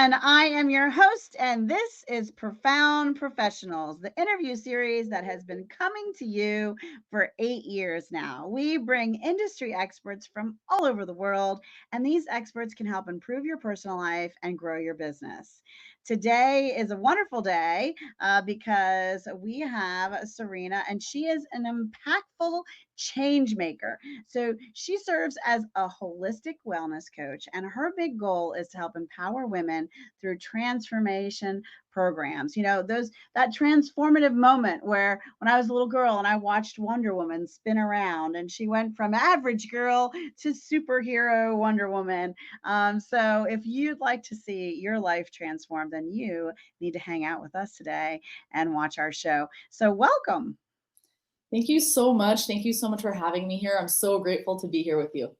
And I am your host, and this is Profound Professionals, the interview series that has been coming to you for 8 years now. We bring industry experts from all over the world, and these experts can help improve your personal life and grow your business. Today is a wonderful day because we have Sarina, and she is an impactful change maker. So she serves as a holistic wellness coach, and her big goal is to help empower women through transformation programs. Those that transformative moment where when I was a little girl and I watched Wonder Woman spin around, and she went from average girl to superhero Wonder Woman. So if you'd like to see your life transformed, then you need to hang out with us today and watch our show. So welcome. Thank you so much. Thank you so much for having me here. I'm so grateful to be here with you.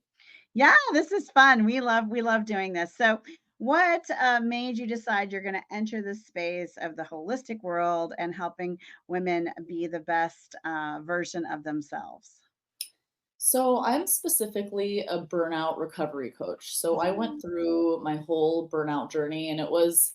Yeah, this is fun. We love doing this. So, what made you decide you're going to enter the space of the holistic world and helping women be the best version of themselves? So, I'm specifically a burnout recovery coach. So, I went Mm. through my whole burnout journey and it was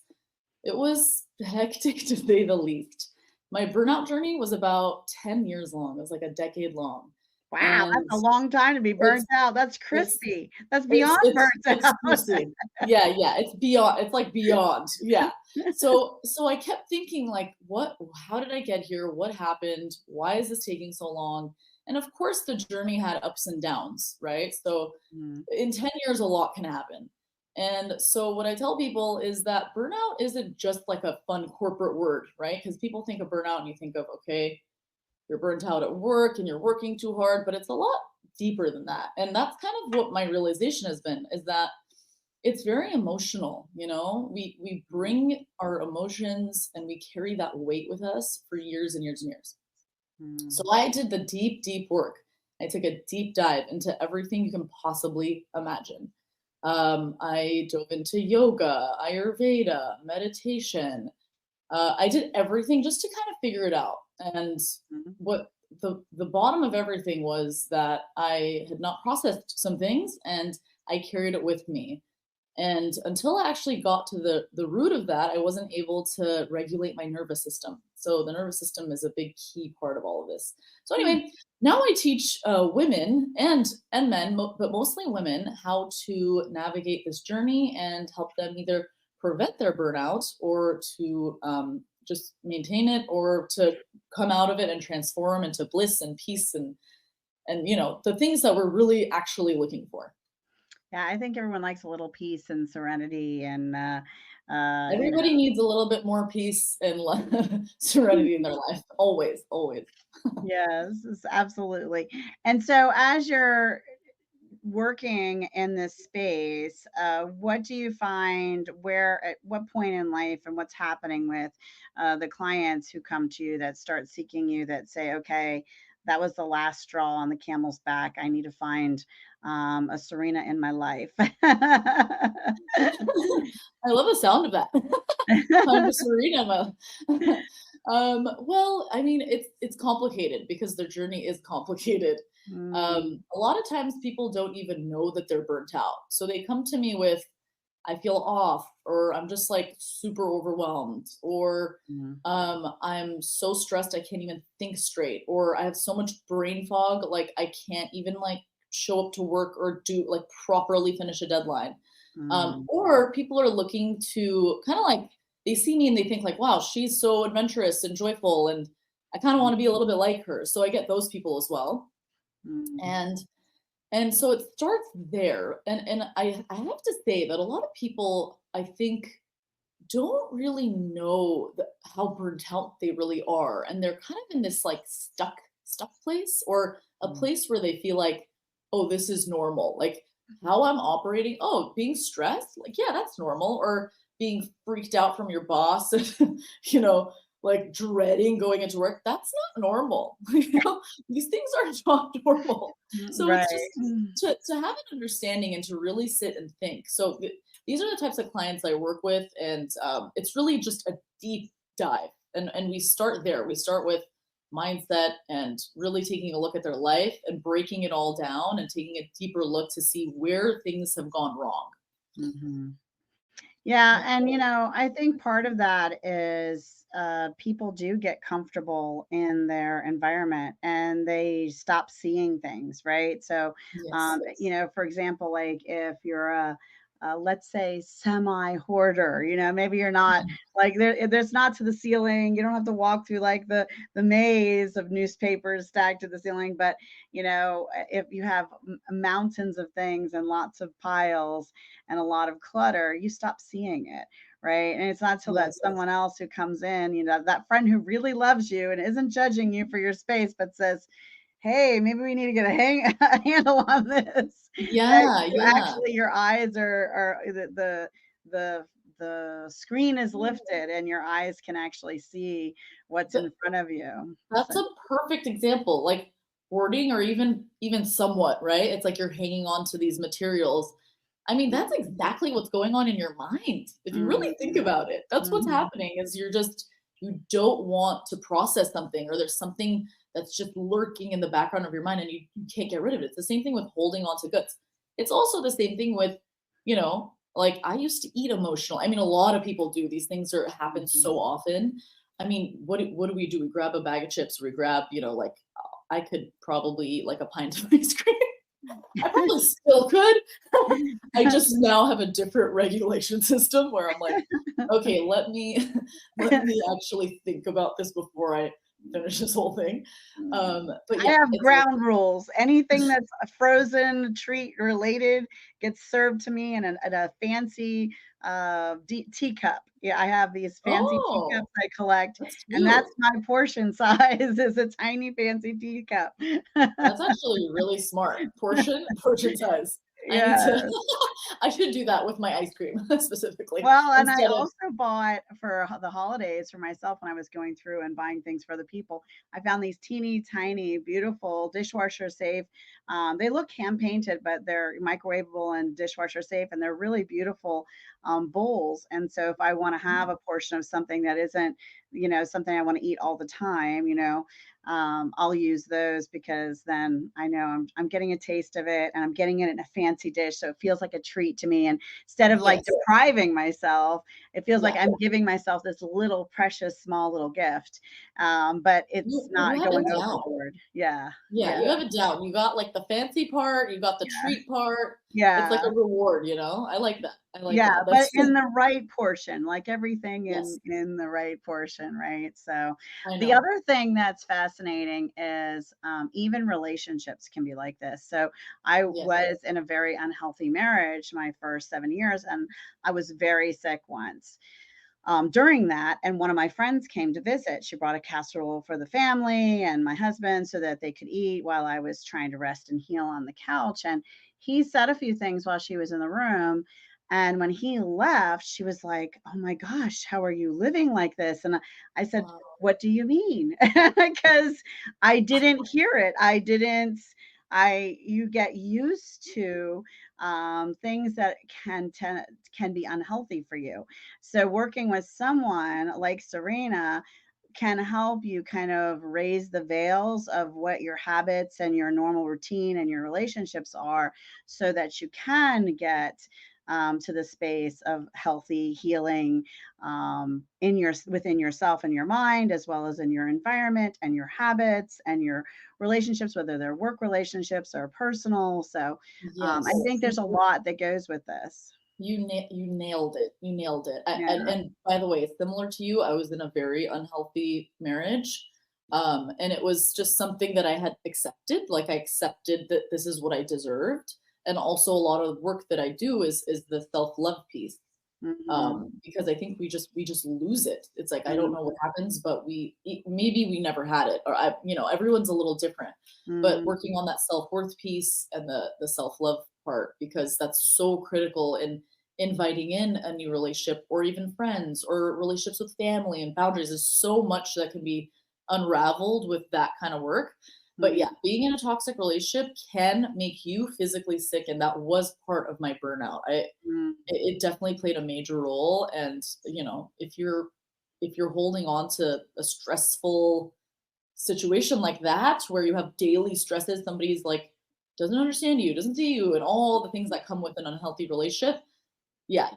hectic to say the least. My burnout journey was about 10 years long. It was like a decade long. Wow, that's And a long time to be it's burnt out. That's it's crispy. That's It's beyond it's burnt it's out. juicy. Yeah, yeah, it's beyond, it's like beyond. Yeah. So I kept thinking like, how did I get here? What happened? Why is this taking so long? And of course the journey had ups and downs, right? So Mm, in 10 years a lot can happen. And so what I tell people is that burnout isn't just like a fun corporate word, right? Because people think of burnout and you think of, okay, you're burnt out at work and you're working too hard, but it's a lot deeper than that. And that's kind of what my realization has been, is that it's very emotional. We bring our emotions and we carry that weight with us for years and years and years. So mm, I did the deep work. I took a deep dive into everything you can possibly imagine. I dove into yoga, Ayurveda, meditation. I did everything just to kind of figure it out. And mm. what the bottom of everything was that I had not processed some things and I carried it with me. And until I actually got to the root of that, I wasn't able to regulate my nervous system. So the nervous system is a big key part of all of this. So Mm. anyway, now I teach women and men, but mostly women, how to navigate this journey and help them either prevent their burnout or to just maintain it, or to come out of it and transform into bliss and peace and the things that we're really actually looking for. Yeah, I think everyone likes a little peace and serenity and you know. Everybody needs a little bit more peace and serenity in their life. Always, always. Absolutely. And so, as you're working in this space, what do you find? Where, at what point in life, and what's happening with the clients who come to you that start seeking you that say, okay, that was the last straw on the camel's back. I need to find a Serena in my life. I love the sound of that. I'm just Sarina. Well, I mean, it's complicated because their journey is complicated. Mm, A lot of times people don't even know that they're burnt out. So they come to me with, I feel off, or I'm just like super overwhelmed, or mm, I'm so stressed I can't even think straight, or I have so much brain fog, like I can't even like show up to work or do like properly finish a deadline. mm, Or people are looking to kind of like, they see me and they think like, wow, she's so adventurous and joyful, and I kind of want to be a little bit like her. So I get those people as well. mm, And and so it starts there. And I have to say that a lot of people, I think, don't really know how burnt out they really are. And they're kind of in this like stuck place, or a mm, place where they feel like, oh, this is normal. Like how I'm operating, oh, being stressed, like, yeah, that's normal. Or being freaked out from your boss and, like dreading going into work, that's not normal. These things are not normal. mm, So it's right. just to have an understanding and to really sit and think. So these are the types of clients I work with, and it's really just a deep dive. And we start there. We start with mindset and really taking a look at their life and breaking it all down and taking a deeper look to see where things have gone wrong. Mhm. Yeah, and I think part of that is people do get comfortable in their environment and they stop seeing things, right? So, Yes. for example, like if you're let's say semi hoarder, maybe you're not like there's not to the ceiling. You don't have to walk through like the maze of newspapers stacked to the ceiling, but if you have mountains of things and lots of piles and a lot of clutter, you stop seeing it, right? And it's not till that Yes. someone else who comes in, that friend who really loves you and isn't judging you for your space, but says, hey, maybe we need to get a handle on this. That Yeah, you yeah. actually, your eyes are the the screen is lifted and your eyes can actually see what's in front of you. So That's a perfect example, like hoarding or even somewhat, right? It's like you're hanging on to these materials. I mean, that's exactly what's going on in your mind. If you really think mhm, about it, that's what's mhm. happening is you don't want to process something or there's something that's just lurking in the background of your mind and you can't get rid of it. It's the same thing with holding on to goods. It's also the same thing with, like I used to eat emotional. I mean, a lot of people do. These things happen so Mhm. often. I mean, what do we do? We grab a bag of chips, we grab, like I could probably eat like a pint of ice cream. I probably still could. I just now have a different regulation system where I'm like, okay, let me let me actually think about this before I finish this whole thing. But I yeah, have it's like, ground rules. Anything that's a frozen treat related gets served to me in a fancy teacup. Yeah, I have these fancy oh, teacups I collect, that's and that's cute. my portion size is a tiny fancy teacup. That's actually really smart. Portion size. I need Yeah. to I should do that with my ice cream specifically Well, and I instead of also bought for the holidays for myself when I was going through and buying things for other people. I found these teeny tiny, beautiful dishwasher safe. They look hand painted, but they're microwavable and dishwasher safe, and they're really beautiful bowls. And so, if I want to have a portion of something that isn't, something I want to eat all the time, I'll use those because then I know I'm getting a taste of it and I'm getting it in a fancy dish, so it feels like a treat to me. And instead of like yes. depriving myself, it feels like Yeah. I'm giving myself this little precious small little gift. But it's You not have it going down. overboard. Yeah. Yeah, Yeah. you have it down. You got like the fancy part, you got the Yeah. treat part. It's like Yeah. a reward, you know? I like that. I like Yeah, that. but That's in the right portion, like everything yes, in the right portion, right? So, I the know. other thing that's fascinating is even relationships can be like this. So, I Yes. was in a very unhealthy marriage my first 7 years, and I was very sick once during that. And one of my friends came to visit. She brought a casserole for the family and my husband so that they could eat while I was trying to rest and heal on the couch. And he said a few things while she was in the room. And when he left, she was like, oh my gosh, how are you living like this? And I said, Wow. what do you mean? Because I didn't hear it. You get used to things that can be unhealthy for you. So working with someone like Sarina can help you kind of raise the veils of what your habits and your normal routine and your relationships are so that you can get to the space of healthy healing within yourself and your mind as well as in your environment and your habits and your relationships, whether they're work relationships or personal. So I Yes. think there's a lot that goes with this. You nailed it. You nailed it. And, Yeah. and by the way, similar to you, I was in a very unhealthy marriage. And it was just something that I had accepted. Like I accepted that this is what I deserved. And also a lot of the work that I do is the self-love piece. Mhm. Because I think we just lose it. It's like I don't Mhm. know what happens, but maybe we never had it, or everyone's a little different. But Mhm. working on that self-worth piece and the self-love part, because that's so critical in inviting in a new relationship or even friends or relationships with family and boundaries is so much that can be unraveled with that kind of work. But Mhm. yeah, being in a toxic relationship can make you physically sick, and that was part of my burnout. Mhm. It definitely played a major role. And if you're holding on to a stressful situation like that where you have daily stresses, somebody's like doesn't understand you, doesn't see you, and all the things that come with an unhealthy relationship, yeah,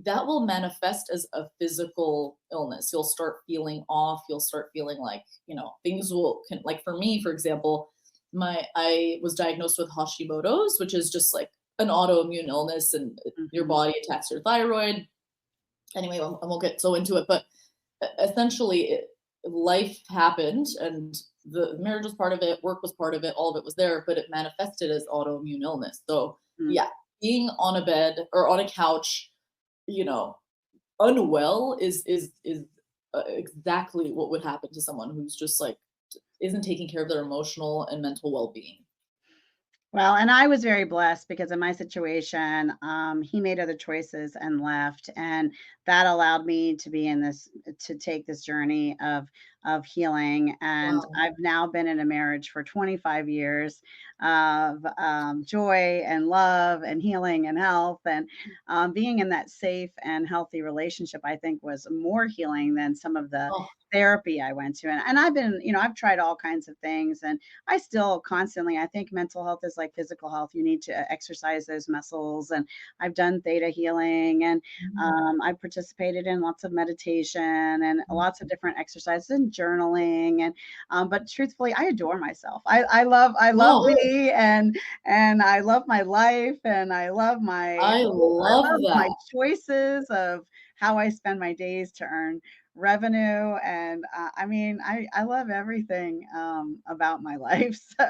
that will manifest as a physical illness. You'll start feeling off, you'll start feeling like, things like for me, for example, I was diagnosed with Hashimoto's, which is just like an autoimmune illness, and your Mhm. body attacks your thyroid. Anyway, I won't get so into it, but essentially life happened, and the marriage was part of it, work was part of it, all of it was there, but it manifested as autoimmune illness. So Mm. yeah, being on a bed or on a couch, you know, unwell is exactly what would happen to someone who's just like isn't taking care of their emotional and mental well-being. Well, and I was very blessed because in my situation, he made other choices and left, and that allowed me to be in this to take this journey of healing. And Wow. I've now been in a marriage for 25 years of joy and love and healing and health, and being in that safe and healthy relationship, I think was more healing than some of the Oh, therapy I went to. And I've been, I've tried all kinds of things, and I still constantly, I think mental health is like physical health. You need to exercise those muscles. And I've done theta healing, and mm, I've participated in lots of meditation and mm. lots of different exercises and journaling. And, but truthfully, I adore myself. I love Oh, me, and I love my life, and I I love love that. my choices of how I spend my days to earn revenue. And I mean, I love everything about my life. So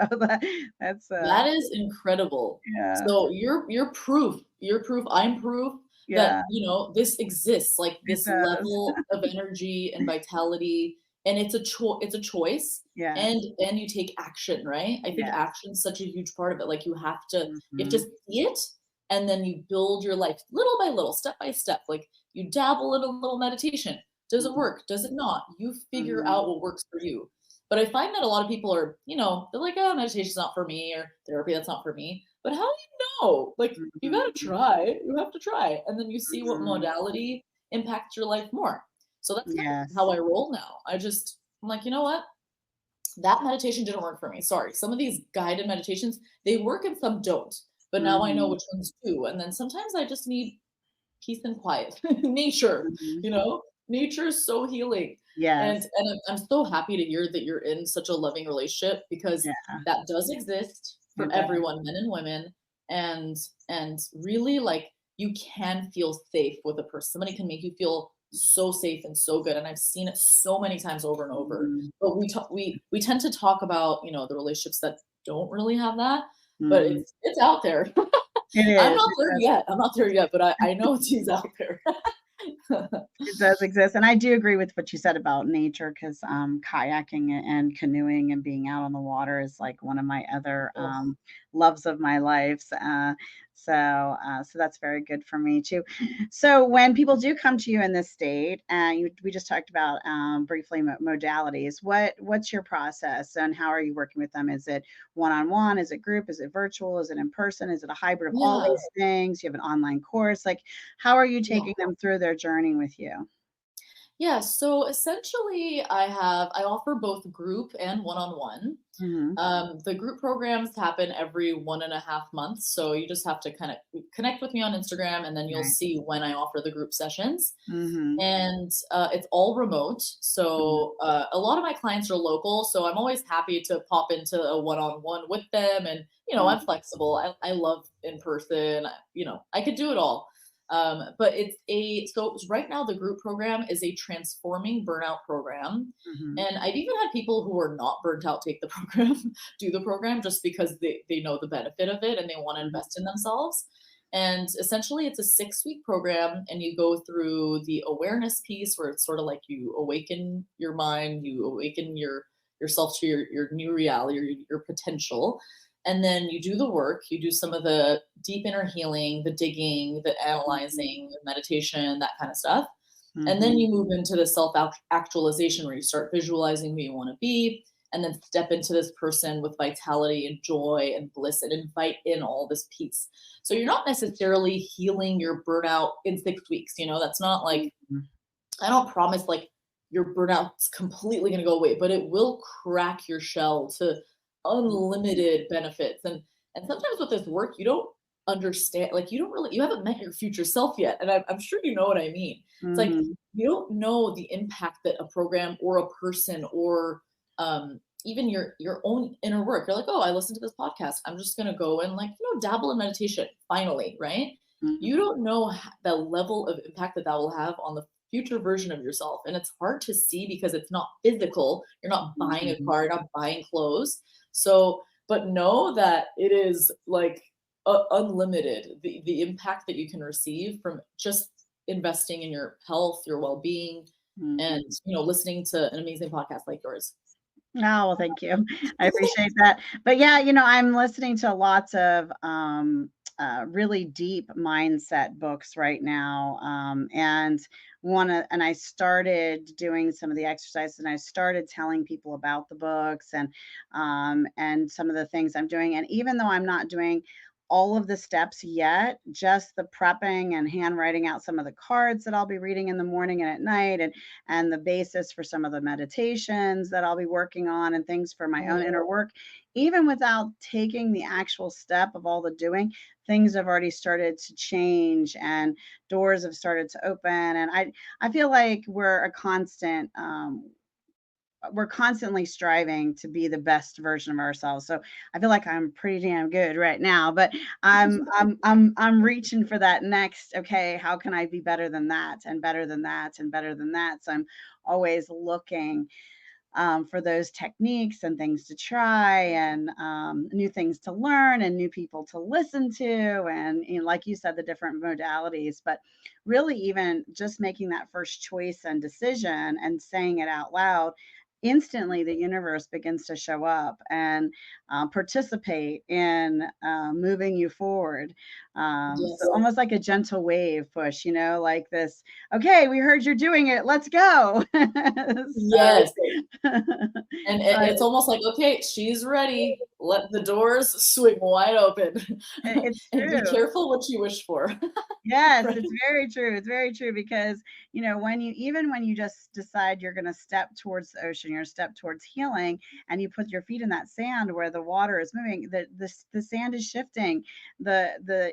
that's That is incredible. yeah, So you're proof, I'm proof that, yeah, this exists, like it this does. level of energy and vitality, and it's a choice, Yes, and you take action, right? I think yes. action's such a huge part of it. Like you have to Mhm. see it, and then you build your life little by little, step by step. Like you dabble in a little meditation. Does it Mhm. work? Does it not? You figure Mhm. out what works for you. But I find that a lot of people are, they're like, oh, meditation's not for me, or therapy, that's not for me. But how do you know? Like, you gotta Mhm. try. You have to try. And then you see what Mhm. modality impacts your life more. So that's kind of how Yes. I roll now. I'm like, you know what? That meditation didn't work for me. Sorry. Some of these guided meditations, they work and some don't. But now I know Mhm. which ones do. And then sometimes I just need peace and quiet. Nature, Mhm. you know? Nature is so healing. And Yes. and I'm so happy to hear that you're in such a loving relationship, because Yeah, that does exist it for does. everyone, men and women. And and really, like, you can feel safe with a person. Somebody can make you feel so safe and so good. And I've seen it so many times over and over. Mhm. But we tend to talk about, the relationships that don't really have that, but Mhm. it's out there. It I'm is. not there yet. I'm not there yet, but I know it's out there. It does exist, and I do agree with what you said about nature, 'cause, kayaking and canoeing and being out on the water is, like, one of my other, Oh, loves of my life. So that's very good for me too. So when people do come to you in this state, we just talked about, briefly modalities. What's your process, and how are you working with them? Is it one-on-one? Is it group? Is it virtual? Is it in person? Is it a hybrid of all yeah, these things? You have an online course? Like, how are you yeah. taking them through their journey with you? Yeah, so essentially I offer both group and one-on-one. Mhm. The group programs happen every 1.5 months, so you just have to kind of connect with me on Instagram, and then you'll Right. see when I offer the group sessions. Mhm. And it's all remote. Mhm. So a lot of my clients are local, so I'm always happy to pop into a one-on-one with them. And I'm Mhm. flexible. I love in person. I could do it all. But so right now the group program is a transforming burnout program. Mhm. And I've even had people who are not burnt out take the program, do the program, just because they know the benefit of it and they want to Mhm. invest in themselves. And essentially, it's a 6-week program, and you go through the awareness piece, where it's sort of like you awaken your mind, you awaken yourself to your new reality, your potential. And then you do the work, you do some of the deep inner healing, the digging, the Mhm. analyzing, the meditation, that kind of stuff. And then Mhm. you move into the self actualization, where you start visualizing who you want to be, and then step into this person with vitality and joy and bliss, and invite in all this peace. So you're not necessarily healing your burnout in 6 weeks. That's not like, Mhm. I don't promise like your burnout's completely going to go away, but it will crack your shell to Mhm. unlimited benefits. And sometimes with this work, you don't. understand, like you haven't met your future self yet, and I'm sure you know what I mean. It's like Mhm. you don't know the impact that a program or a person or even your own inner work. You're like, oh, I listened to this podcast, I'm just gonna go and, like, dabble in meditation finally, right? You Mhm. don't know the level of impact that that will have on the future version of yourself, and it's hard to see because it's not physical. You're not buying a Mhm. car, you're not buying clothes. So but know that it is like unlimited, the impact that you can receive from just investing in your health, your well-being, Mhm. and listening to an amazing podcast like yours. Oh, well, thank you. I appreciate that. But yeah, I'm listening to lots of really deep mindset books right now. And I started doing some of the exercises, and I started telling people about the books and some of the things I'm doing. And even though I'm not doing all of the steps yet, just the prepping and handwriting out some of the cards that I'll be reading in the morning and at night, and the basis for some of the meditations that I'll be working on and things for my own Mm, inner work. Even without taking the actual step of all the doing, things have already started to change and doors have started to open. And I feel like we're constantly striving to be the best version of ourselves. So I feel like I'm pretty damn good right now, but I'm reaching for that next. Okay, how can I be better than that, and better than that, and better than that? So I'm always looking for those techniques and things to try, and new things to learn, and new people to listen to, and like you said, the different modalities. But really, even just making that first choice and decision and saying it out loud, instantly the universe begins to show up and participate in moving you forward. So yes, almost like a gentle wave push, like this. Okay, we heard you're doing it. Let's go. So yes. And so it's almost like, okay, she's ready. Let the doors swing wide open, it's and be true. careful what you wish for. Yes, Right? it's very true. It's very true because, when you just decide you're going to step towards the ocean, you're step towards healing, and you put your feet in that sand where the water is moving, the sand is shifting, the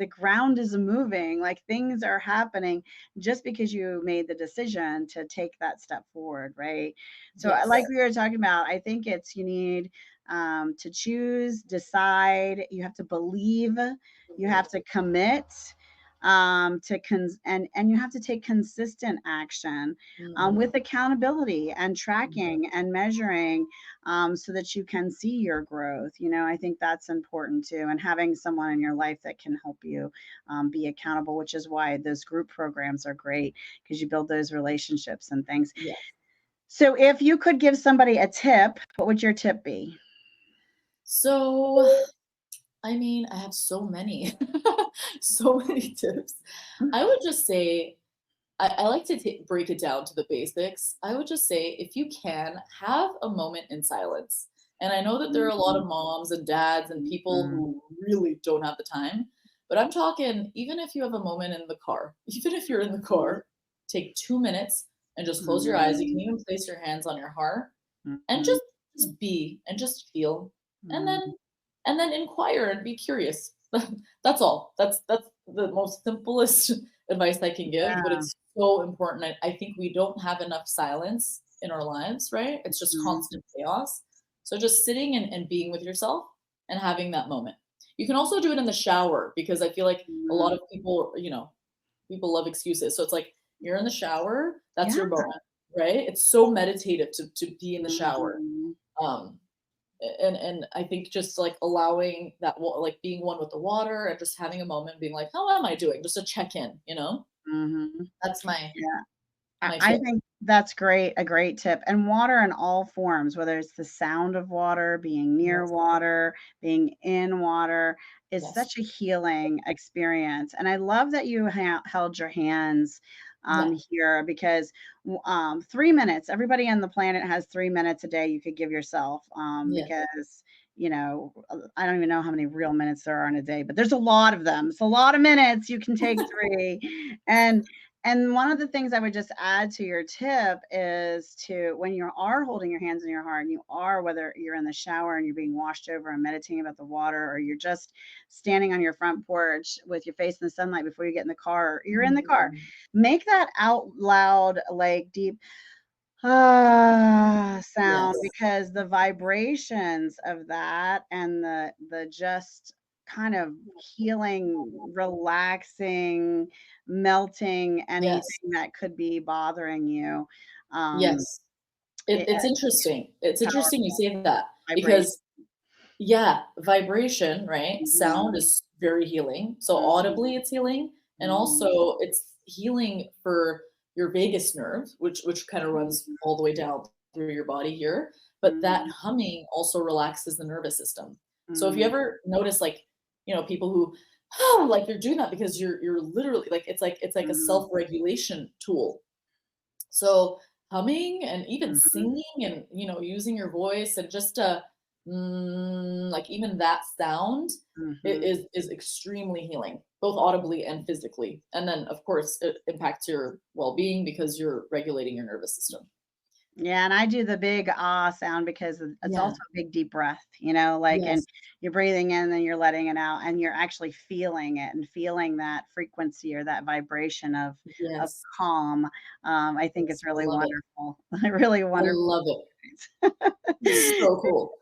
ground is moving, like things are happening just because you made the decision to take that step forward, right? So, like Yes. we were talking about, I think you need to choose, decide, you have to believe, you Mhm. have to commit, and you have to take consistent action, with Mhm. accountability and Mhm. tracking and measuring, so that you can see your growth. I think that's important too, and having someone in your life that can help you be accountable, which is why those group programs are great, because you build those relationships and things. Yes. So if you could give somebody a tip, what would your tip be? So, I mean, I have so many, so many tips. I would just say, I like to break it down to the basics. I would just say, if you can, have a moment in silence. And I know that there are a lot Mhm. of moms and dads and people Mhm. who really don't have the time, but I'm talking, even if you have a moment in the car, even if you're in the car, take 2 minutes and just close your eyes. You can Mhm. even place your hands on your heart and Mhm. just be and just feel, and Mhm. then inquire and be curious. That's all. That's the most simplest advice I can give, but Yeah. it's so important. I think we don't have enough silence in our lives, right? It's just Mhm. constant chaos. So just sitting and being with yourself and having that moment. You can also do it in the shower, because I feel like a lot Mhm. of people, people love excuses. So it's like, you're in the shower, that's Yeah. your moment, right? It's so meditative to be in the shower. Mhm. Um, and I think just like allowing that, like being one with the water and just having a moment, being like, how am I doing? Just a check in, Mhm. That's my Yeah. my I tip. think that's great, a great tip. And water in all forms, whether it's the sound of water, being near Yes, water, being in water, is yes, such a healing experience. And I love that you held your hands yeah, here, because 3 minutes, everybody on the planet has 3 minutes a day you could give yourself, yes, because I don't even know how many real minutes there are in a day, but there's a lot of them. It's a lot of minutes. You can take three, and And one of the things I would just add to your tip is to, when you are holding your hands in your heart and you are, whether you're in the shower and you're being washed over and meditating about the water, or you're just standing on your front porch with your face in the sunlight before you get in the car, or you're in the car, Mhm. make that out loud, like deep sound, Yes. because the vibrations of that and the just kind of healing, relaxing, melting Yes. anything that could be bothering you. Um, Yes. it, It's interesting. It's interesting you powerful say that vibration. because yeah, vibration, right? Sound Mhm, is very healing. So mhm, audibly it's healing, and mhm, also it's healing for your vagus nerve, which kind of runs all the way down through your body here. But that mhm, humming also relaxes the nervous system. So if you mhm, ever notice like, people who like you're doing that because you're literally like it's like a mhm, self-regulation tool. So humming and even mhm, singing and using your voice and just like even that sound mhm. is extremely healing, both audibly and physically. And then of course it impacts your well-being because you're regulating your nervous system. Yeah, and I do the big "ah" sound because it's also Yeah. a big deep breath, like, and Yes. you're breathing in, and you're letting it out, and you're actually feeling it and feeling that frequency or that vibration of Yes. calm. I think Yes. it's I really love it. wonderful, really I wonderful. love it. It's so cool.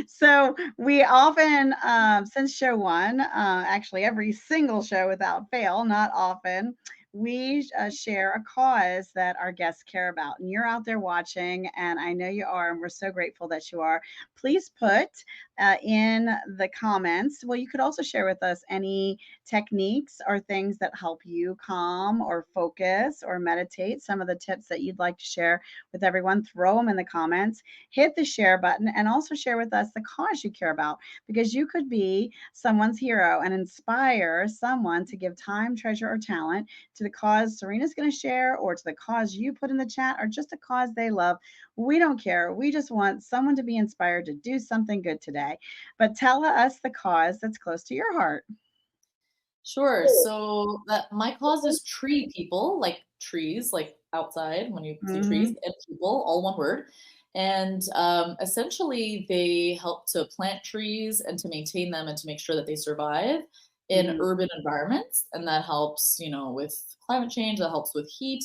So we often, since show one, actually every single show without fail, not often, we share a cause that our guests care about. And you're out there watching, and I know you are, and we're so grateful that you are. Please put in the comments. Well, you could also share with us any techniques or things that help you calm or focus or meditate. Some of the tips that you'd like to share with everyone, throw them in the comments. Hit the share button and also share with us the cause you care about, because you could be someone's hero and inspire someone to give time, treasure, or talent to the cause Sarina's going to share, or to the cause you put in the chat, or just a cause they love. We don't care. We just want someone to be inspired to do something good today. But tell us the cause that's close to your heart. Sure. So that my cause is tree people, like trees, like outside when you see trees, Hmm. and people, all one word. And essentially, they help to plant trees and to maintain them and to make sure that they survive in Hmm. urban environments. And that helps, with climate change, that helps with heat.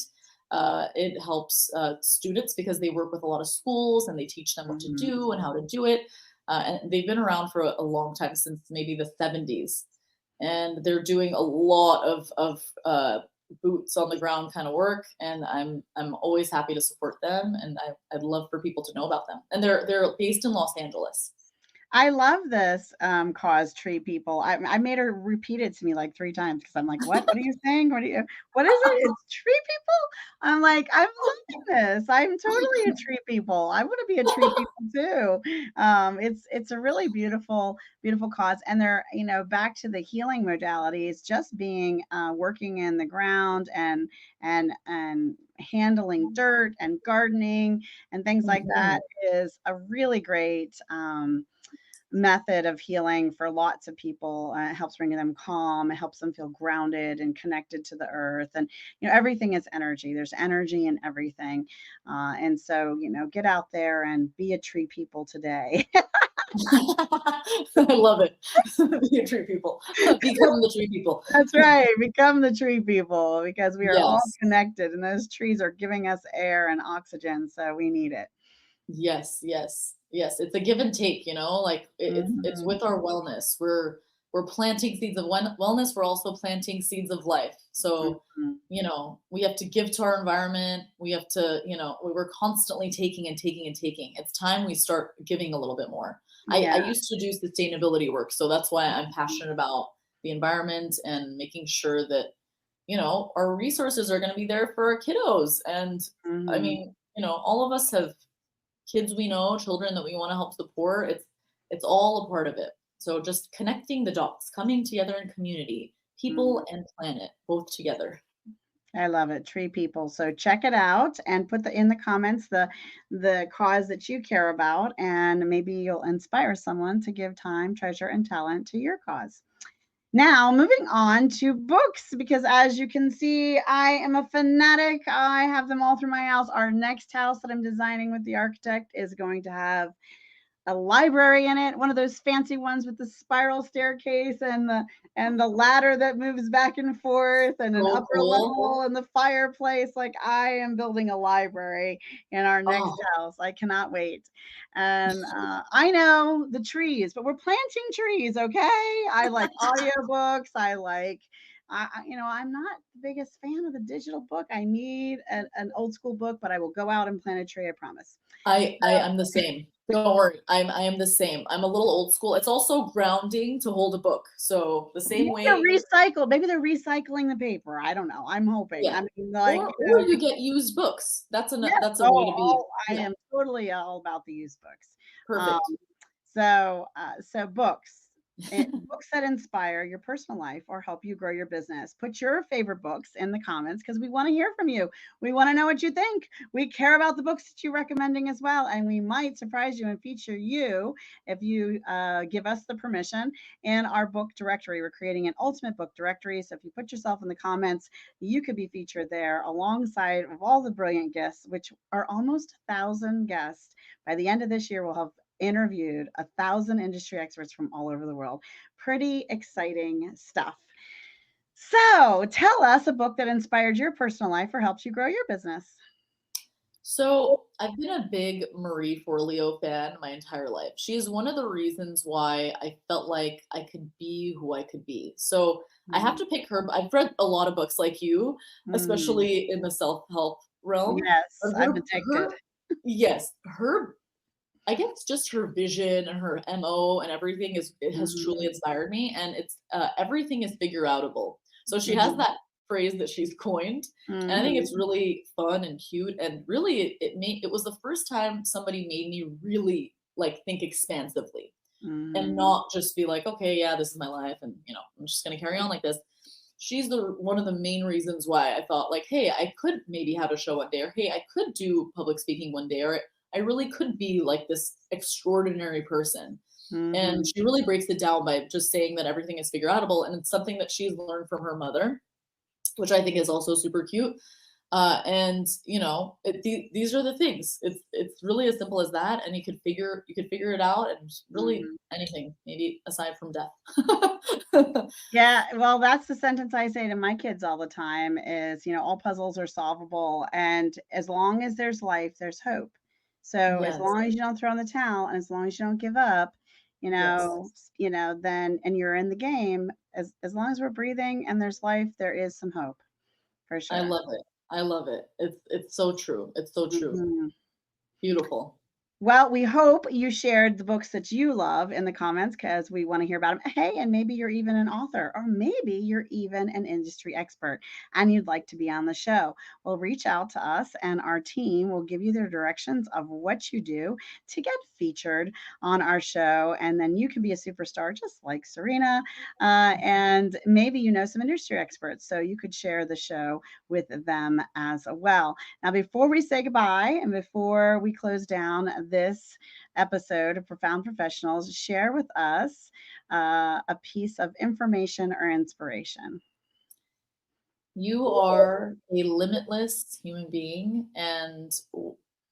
It helps students because they work with a lot of schools and they teach them what to Hmm. do and how to do it. And they've been around for a long time, since maybe the 70s, and they're doing a lot of boots on the ground kind of work, and I'm always happy to support them, and I'd love for people to know about them, and they're based in Los Angeles. I love this cause, tree people. I made her repeat it to me like 3 times because I'm like, what? What are you saying? What is it? It's tree people? I'm like, I'm loving this. I'm totally a tree people. I want to be a tree people too. It's a really beautiful, beautiful cause. And they're, back to the healing modalities, just being working in the ground and handling dirt and gardening and things like that Mhm. is a really great method of healing for lots of people. It helps bring them calm. It helps them feel grounded and connected to the earth. And everything is energy. There's energy in everything. And so get out there and be a tree people today. I love it. Be a tree people. Become the tree people. That's right. Become the tree people, because we are all Yes. connected, and those trees are giving us air and oxygen, so we need it. Yes, yes, yes. It's a give and take, like it's Hmm. with our wellness. We're planting seeds of wellness. We're also planting seeds of life. So, Hmm. we have to give to our environment. We have to, we're constantly taking and taking and taking. It's time we start giving a little bit more. I Yeah. used to do sustainability work, so that's why I'm passionate about the environment and making sure that, our resources are going to be there for our kiddos. And I Hmm. mean, all of us have kids we know, children that we want to help support. It's all a part of it. So just connecting the dots, coming together in community, Hmm. people and planet, both together. I love it. Tree people. So check it out and put in the comments the cause that you care about, and maybe you'll inspire someone to give time, treasure, and talent to your cause. Now, moving on to books, because as you can see, I am a fanatic. I have them all through my house. Our next house that I'm designing with the architect is going to have a library in it, one of those fancy ones with the spiral staircase and the ladder that moves back and forth, and an So upper cool. level and the fireplace. Like, I am building a library in our next Oh, house. I cannot wait. And I know the trees, but we're planting trees. Okay, I like audiobooks. I like, I'm not the biggest fan of the digital book. I need an old school book, but I will go out and plant a tree, I promise. I am the same. Don't worry, I am the same. I'm a little old school. It's also grounding to hold a book. So the Maybe same they're way, recycled. Maybe they're recycling the paper. I don't know. I'm hoping. yeah. I mean, like, Or you get used books. yeah. That's a way to be. Oh, I Yeah, am totally all about the used books. Um, perfect. so books, books that inspire your personal life or help you grow your business. Put your favorite books in the comments because we want to hear from you. We want to know what you think. We care about the books that you're recommending as well, and we might surprise you and feature you if you give us the permission in our book directory. We're creating an ultimate book directory, so if you put yourself in the comments, you could be featured there alongside of all the brilliant guests, which are almost 1,000 guests. By the end of this year, we'll have interviewed 1,000 industry experts from all over the world. Pretty exciting stuff. So, tell us a book that inspired your personal life or helped you grow your business. So I've been a big Marie Forleo fan my entire life. She is one of the reasons why I felt like I could be who I could be. So I have Mm, to pick her. I've read a lot of books like you, mm, especially in the self-help realm. yes, But I'm addicted. yes, her, I guess just her vision and her MO and everything is it has truly Mhm, inspired me. And it's everything is figure outable. So she has mhm, that phrase that she's coined, and I think mhm, it's really fun and cute. And really, it was the first time somebody made me really like think expansively and mhm, not just be like, okay, yeah, this is my life, and I'm just gonna carry on like this. She's the one of the main reasons why I thought like, hey, I could maybe have a show one day, or hey, I could do public speaking one day, or I really could be like this extraordinary person. And mhm, she really breaks it down by just saying that everything is figure outable, and it's something that she's learned from her mother, which I think is also super cute. And these are the things. It's really as simple as that, and you could figure it out, and really mhm. anything, maybe aside from death. Yeah, well, that's the sentence I say to my kids all the time is, all puzzles are solvable. And as long as there's life, there's hope. So as Yes, long as you don't throw in the towel and as long as you don't give up, yes, then and you're in the game, as long as we're breathing and there's life, there is some hope for I sure. love it. I love it. It's so true. It's so true. Mhm. Beautiful. Well, we hope you shared the books that you love in the comments because we want to hear about them. Hey, and maybe you're even an author, or maybe you're even an industry expert and you'd like to be on the show. Well, reach out to us, and our team will give you the directions of what you do to get featured on our show. And then you can be a superstar just like Sarina. And maybe you know some industry experts, so you could share the show with them as well. Now, before we say goodbye and before we close down this episode of Profound Professionals, share with us a piece of information or inspiration. You are a limitless human being, and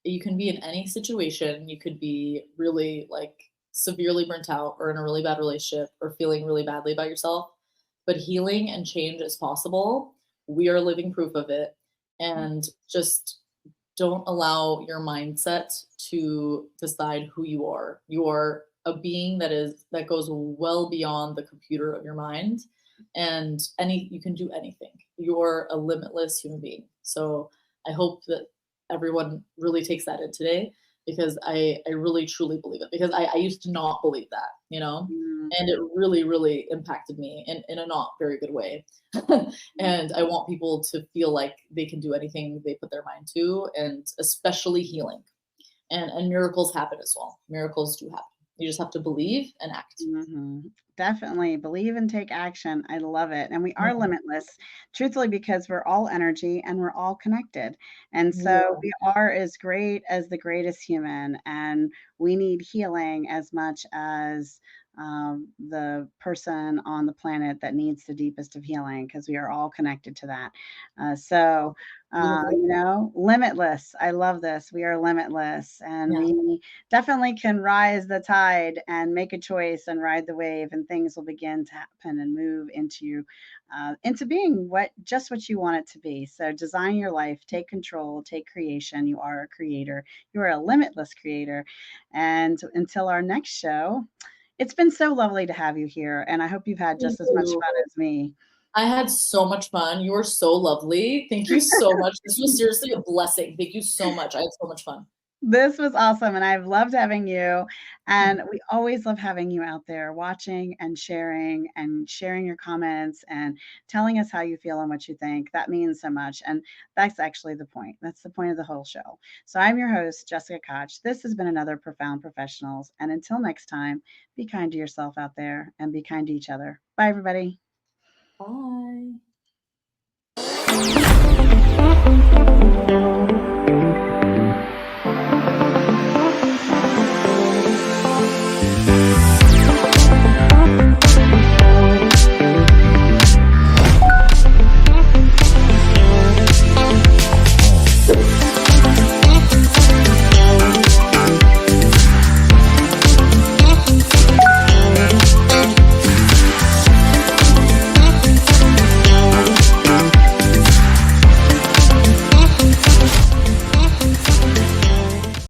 you can be in any situation. You could be really like severely burnt out, or in a really bad relationship, or feeling really badly about yourself. But healing and change is possible. We are living proof of it. And just don't allow your mindset to decide who you are. You are a being that goes well beyond the computer of your mind, and any you can do anything. You're a limitless human being. So I hope that everyone really takes that in today, because I really truly believe it, because I used to not believe that, Mm, and it really, really impacted me in a not very good way. And I want people to feel like they can do anything they put their mind to, and especially healing. And miracles happen as well. Miracles do happen. You just have to believe and act. mhm. Definitely believe and take action. I love it. And we are Mhm. limitless, truthfully, because we're all energy and we're all connected. And so Yeah. we are as great as the greatest human. And we need healing as much as the person on the planet that needs the deepest of healing, because we are all connected to that. So, Beautiful. limitless. I love this. We are limitless, and Yeah. we definitely can rise the tide and make a choice and ride the wave, and things will begin to happen and move into being what you want it to be. So design your life, take control, take creation. You are a creator. You are a limitless creator. And until our next show, it's been so lovely to have you here, and I hope you've had Thank just as much you. fun as me. I had so much fun. You were so lovely. Thank you so much. This was seriously a blessing. Thank you so much. I had so much fun. This was awesome, and I've loved having you. And we always love having you out there watching and sharing your comments and telling us how you feel and what you think. That means so much. And that's actually the point. That's the point of the whole show. So I'm your host, Jessica Koch. This has been another Profound Professionals. And until next time, be kind to yourself out there and be kind to each other. Bye, everybody. Bye.